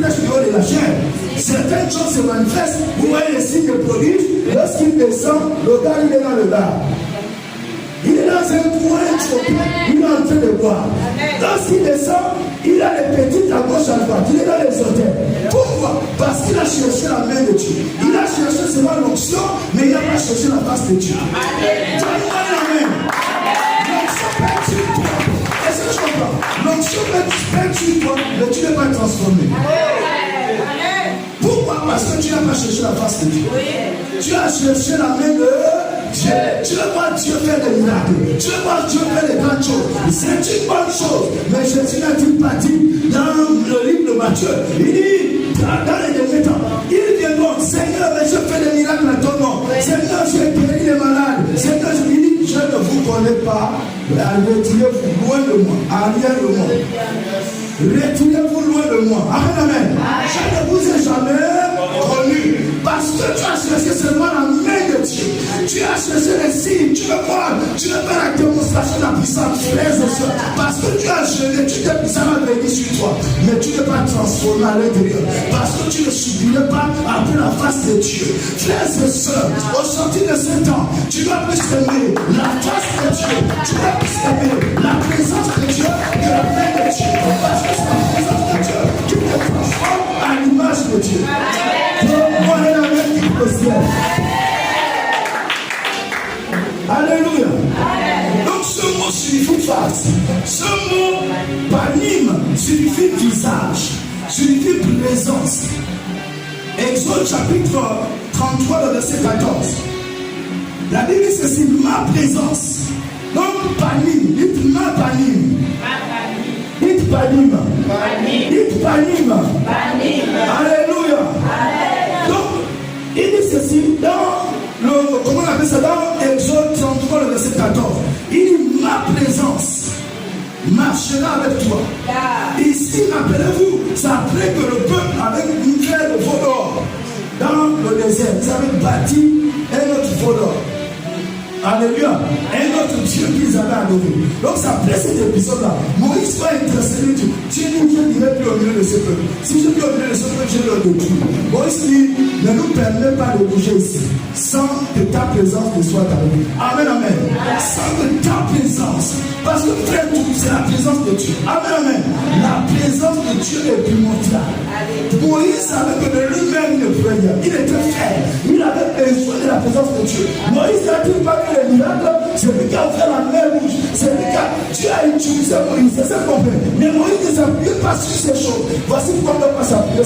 prêche du haut de la chair. Certaines choses se manifestent, vous voyez les signes de prodige, lorsqu'il descend, le gars il est dans le bar. Il est dans un coin chopé, il est en train de boire. Lorsqu'il descend, il a les petites à gauche à droite, il est dans les hôtels. Pourquoi? Parce qu'il a cherché la main de Dieu. Il a cherché seulement l'onction, mais il n'a pas cherché la face de Dieu. Amen. L'onction perd sur toi. Est-ce que je comprends? L'onction perd sur toi, mais tu ne vas pas transformer. Pourquoi? Parce que tu n'as pas cherché la face de Dieu. Tu as cherché la main de Dieu. Tu veux voir Dieu faire des miracles. Tu veux voir Dieu faire des grandes choses. C'est une bonne chose. Mais Jésus n'a-t-il pas dit dans le livre de Matthieu, il dit, dans les derniers temps, il vient donc, Seigneur, je fais des miracles à ton nom. Seigneur, j'ai guéri les malades. Seigneur, je dis, je ne vous connais pas. Retirez-vous loin de moi. Arrière de moi. Retirez-vous loin de moi. Amen. Je ne vous ai jamais connu. Parce que tu as cherché seulement la main de Dieu. Tu as cherché les signes. Tu veux voir. Tu veux faire la démonstration de la puissance. Frères et sœurs. Parce que tu as jeûné. Tu t'es puissant à venir sur toi. Mais tu ne peux pas transformer à l'intérieur. Parce que tu ne subirais pas après la face de Dieu. Frères et sœurs, au sortir de ce temps, tu dois plus aimer la face de Dieu. Tu dois plus aimer la présence de Dieu que la main de Dieu. Parce que c'est la présence de Dieu qui te transforme à l'image de Dieu. Moi, la main qui au ciel. Alléluia. Donc ce mot signifie face. Ce mot panim signifie visage, signifie présence. Exode chapitre 33, le verset 14. La Bible dit ceci, ma présence. Donc panim, dites ma panim. Dites panim. Dites panim. Alléluia. Donc, il dit ceci dans le, comment on appelle ça, dans Exode 33, le verset 14. Il dit ma présence marchera avec toi. Ici, rappelez-vous, c'est après que le peuple avait une terre de veau d'or dans le désert. Ils avaient bâti un autre veau d'or. Alléluia. Un autre Dieu qu'ils avaient adoré. Donc, c'est après cet épisode-là. Moïse va intercéder Dieu. Dieu dit, je ne dirai plus au milieu de ce peuple. Si je dis au milieu de ce peuple, je le détruis. Moïse dit, ne nous permets pas de bouger ici sans que ta présence ne soit avec nous. Amen, amen. Sans que ta présence. Parce que frère, c'est la présence de Dieu. Amen, amen. La présence de Dieu est primordiale. Moïse savait que de lui-même il ne pouvait rien. Il était frère. Il avait besoin de la présence de Dieu. Moïse n'a-t-il pas vu les miracles? C'est lui qui a fait la mer rouge. C'est lui qui a, Dieu a utilisé Moïse. C'est ça qu'on fait. Mais Moïse ne s'appuie pas sur ces choses. Voici pourquoi on ne peut pas s'appuyer.